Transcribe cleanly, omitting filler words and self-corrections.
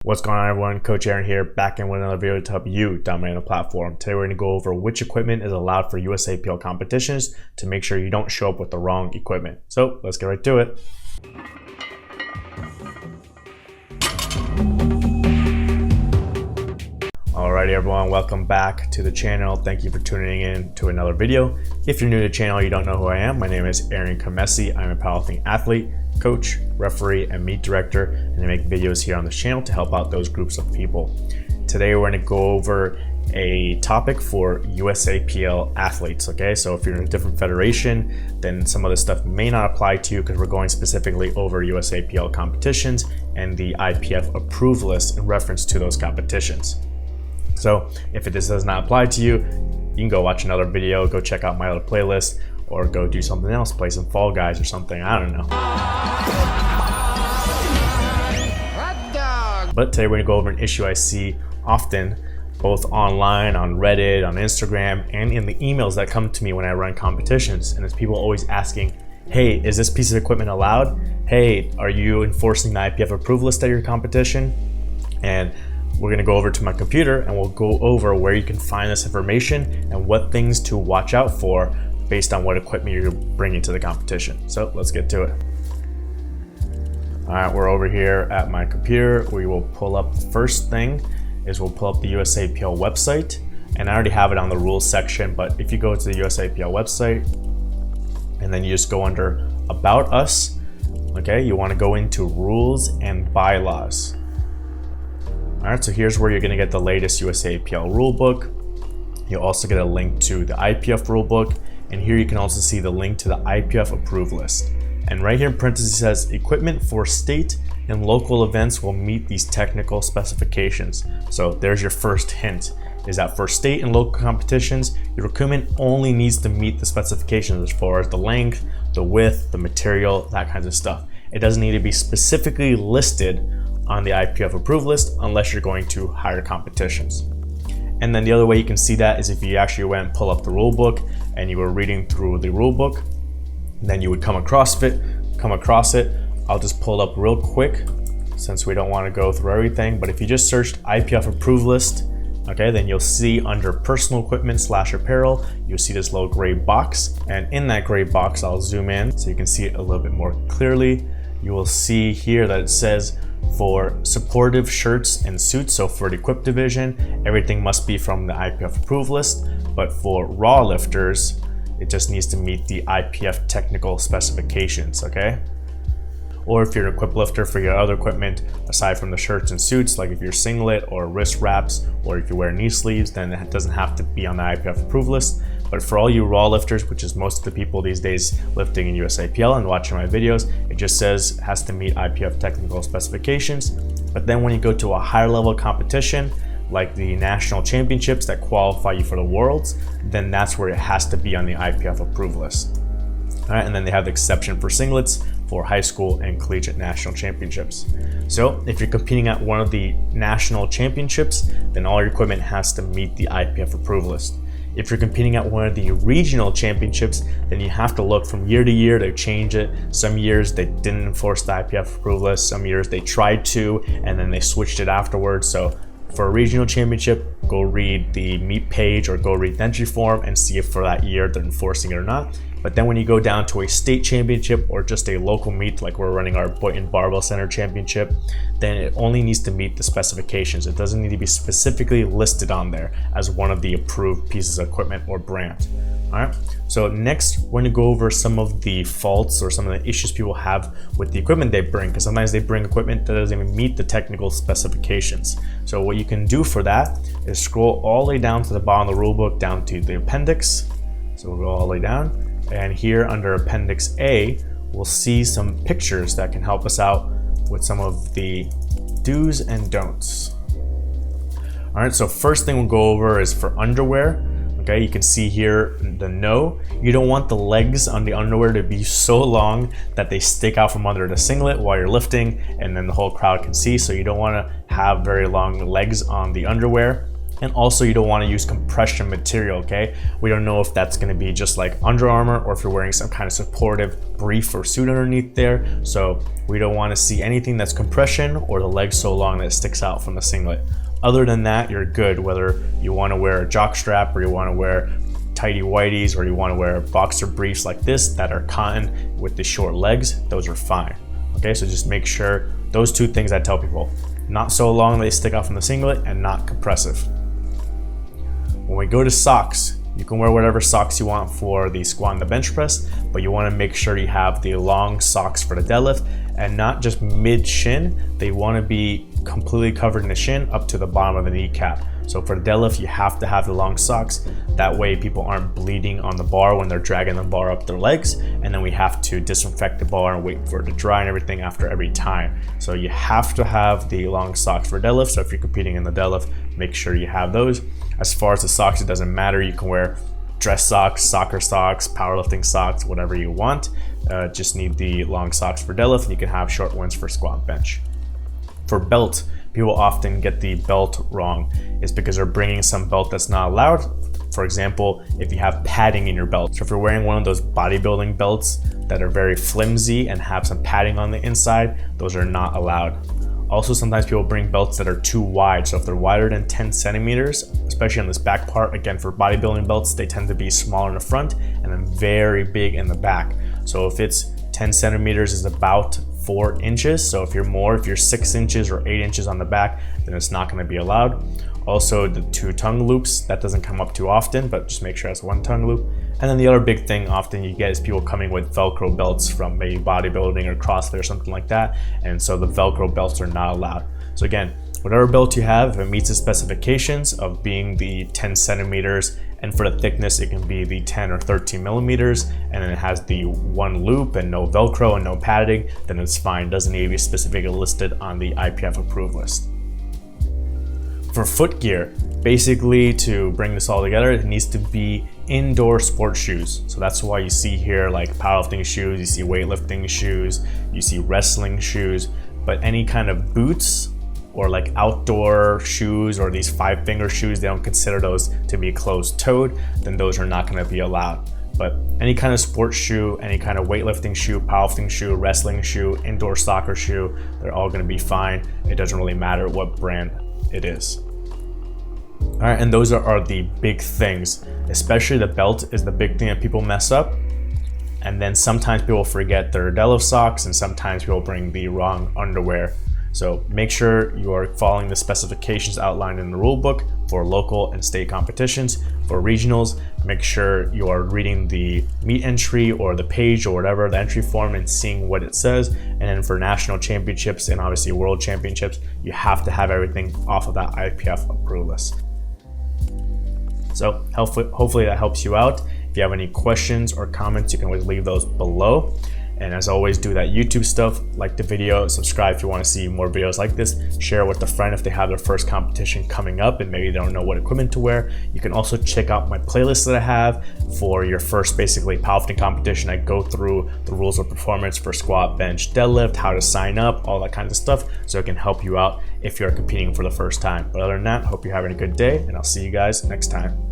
What's going on, everyone? Coach Aaron here, back in with another video to help you dominate the platform. Today we're going to go over which equipment is allowed for USAPL competitions to make sure you don't show up with the wrong equipment. So let's get right to it. Alrighty everyone, welcome back to the channel. Thank you for tuning in to another video. If you're new to the channel, you don't know who I am. My name is Aaron Khamesi. I'm a powerlifting athlete, coach, referee, and meet director, and I make videos here on this channel to help out those groups of people. Today we're going to go over a topic for USAPL athletes. Okay, so if you're in a different federation, then some of this stuff may not apply to you because we're going specifically over USAPL competitions and the IPF approved list in reference to those competitions. So if this does not apply to you, you can go watch another video, go check out my other playlist, or go do something else, play some Fall Guys or something, I don't know. But today we're gonna go over an issue I see often, both online, on Reddit, on Instagram, and in the emails that come to me when I run competitions. And it's people always asking, hey, is this piece of equipment allowed? Hey, are you enforcing the IPF approved list at your competition? And we're gonna go over to my computer and we'll go over where you can find this information and what things to watch out for based on what equipment you're bringing to the competition. So let's get to it. All right, we're over here at my computer. We will pull up, the first thing is we'll pull up the USAPL website, and I already have it on the rules section, but if you go to the USAPL website and then you just go under About Us, okay, you wanna go into Rules and Bylaws. All right, so here's where you're gonna get the latest USAPL rulebook. You'll also get a link to the IPF rulebook, and here you can also see the link to the IPF approved list. And right here in parentheses says, equipment for state and local events will meet these technical specifications. So there's your first hint, is that for state and local competitions, your equipment only needs to meet the specifications as far as the length, the width, the material, that kinds of stuff. It doesn't need to be specifically listed on the IPF approved list unless you're going to higher competitions. And then the other way you can see that is if you actually went and pull up the rule book and you were reading through the rule book, then you would come across it. I'll just pull it up real quick since we don't want to go through everything, but if you just searched IPF approved list, okay, then you'll see under personal equipment / apparel, you'll see this little gray box, and in that gray box, I'll zoom in so you can see it a little bit more clearly. You will see here that it says for supportive shirts and suits, so for the equipped division, everything must be from the IPF approved list, but for raw lifters, it just needs to meet the IPF technical specifications, okay? Or if you're an equipped lifter for your other equipment, aside from the shirts and suits, like if you're singlet or wrist wraps, or if you wear knee sleeves, then it doesn't have to be on the IPF approved list. But for all you raw lifters, which is most of the people these days lifting in USAPL and watching my videos, it just says it has to meet IPF technical specifications. But then when you go to a higher level competition, like the national championships that qualify you for the worlds, then that's where it has to be on the IPF approved list. All right, and then they have the exception for singlets for high school and collegiate national championships. So if you're competing at one of the national championships, then all your equipment has to meet the IPF approved list. If you're competing at one of the regional championships, then you have to look from year to year to change it. Some years they didn't enforce the IPF approved list, some years they tried to, and then they switched it afterwards. So for a regional championship, go read the meet page or go read the entry form and see if for that year they're enforcing it or not. But then when you go down to a state championship or just a local meet, like we're running our Boynton Barbell Center championship, then it only needs to meet the specifications. It doesn't need to be specifically listed on there as one of the approved pieces of equipment or brand. All right, so next we're gonna go over some of the faults or some of the issues people have with the equipment they bring, because sometimes they bring equipment that doesn't even meet the technical specifications. So what you can do for that is scroll all the way down to the bottom of the rulebook, down to the appendix. So we'll go all the way down. And here under Appendix A, we'll see some pictures that can help us out with some of the do's and don'ts. All right, so first thing we'll go over is for underwear. Okay, you can see here the no. You don't want the legs on the underwear to be so long that they stick out from under the singlet while you're lifting and then the whole crowd can see. So you don't want to have very long legs on the underwear. And also you don't want to use compression material, okay? We don't know if that's going to be just like Under Armour or if you're wearing some kind of supportive brief or suit underneath there. So we don't want to see anything that's compression or the leg so long that it sticks out from the singlet. Other than that, you're good. Whether you want to wear a jock strap or you want to wear tighty whities or you want to wear boxer briefs like this that are cotton with the short legs, those are fine. Okay, so just make sure those two things I tell people. Not so long they stick out from the singlet and not compressive. When we go to socks, you can wear whatever socks you want for the squat and the bench press, but you want to make sure you have the long socks for the deadlift and not just mid shin. They want to be completely covered in the shin up to the bottom of the kneecap. So for the deadlift, you have to have the long socks. That way people aren't bleeding on the bar when they're dragging the bar up their legs. And then we have to disinfect the bar and wait for it to dry and everything after every time. So you have to have the long socks for deadlift. So if you're competing in the deadlift, make sure you have those. As far as the socks, it doesn't matter. You can wear dress socks, soccer socks, powerlifting socks, whatever you want. Just need the long socks for deadlift, and you can have short ones for squat and bench. For belt, people often get the belt wrong. It's because they're bringing some belt that's not allowed. For example, if you have padding in your belt. So if you're wearing one of those bodybuilding belts that are very flimsy and have some padding on the inside, those are not allowed. Also, sometimes people bring belts that are too wide. So if they're wider than 10 centimeters, especially on this back part, again, for bodybuilding belts, they tend to be smaller in the front and then very big in the back. So if it's 10 centimeters is about 4 inches. So if you're 6 inches or 8 inches on the back, then it's not going to be allowed. Also, the 2 tongue loops, that doesn't come up too often, but just make sure it's 1 tongue loop. And then the other big thing often you get is people coming with Velcro belts from maybe bodybuilding or CrossFit or something like that. And so the Velcro belts are not allowed. So again, whatever belt you have, if it meets the specifications of being the 10 centimeters, and for the thickness, it can be the 10 or 13 millimeters, and then it has the 1 loop and no Velcro and no padding, then it's fine. It doesn't need to be specifically listed on the IPF approved list. For foot gear, basically to bring this all together, it needs to be indoor sports shoes. So that's why you see here like powerlifting shoes, you see weightlifting shoes, you see wrestling shoes, but any kind of boots or like outdoor shoes or these 5-finger shoes, they don't consider those to be closed-toed, then those are not going to be allowed. But any kind of sports shoe, any kind of weightlifting shoe, powerlifting shoe, wrestling shoe, indoor soccer shoe, they're all going to be fine. It doesn't really matter what brand it is. All right, and those are the big things. Especially the belt is the big thing that people mess up. And then sometimes people forget their deadlift socks, and sometimes people bring the wrong underwear. So make sure you are following the specifications outlined in the rule book for local and state competitions. For regionals, make sure you are reading the meet entry or the page or whatever, the entry form, and seeing what it says. And then for national championships and obviously world championships, you have to have everything off of that IPF approved list. So hopefully that helps you out. If you have any questions or comments, you can always leave those below. And as always, do that YouTube stuff, like the video, subscribe if you want to see more videos like this, share with a friend if they have their first competition coming up and maybe they don't know what equipment to wear. You can also check out my playlist that I have for your first basically powerlifting competition. I go through the rules of performance for squat, bench, deadlift, how to sign up, all that kind of stuff, so it can help you out if you're competing for the first time. But other than that, hope you're having a good day, and I'll see you guys next time.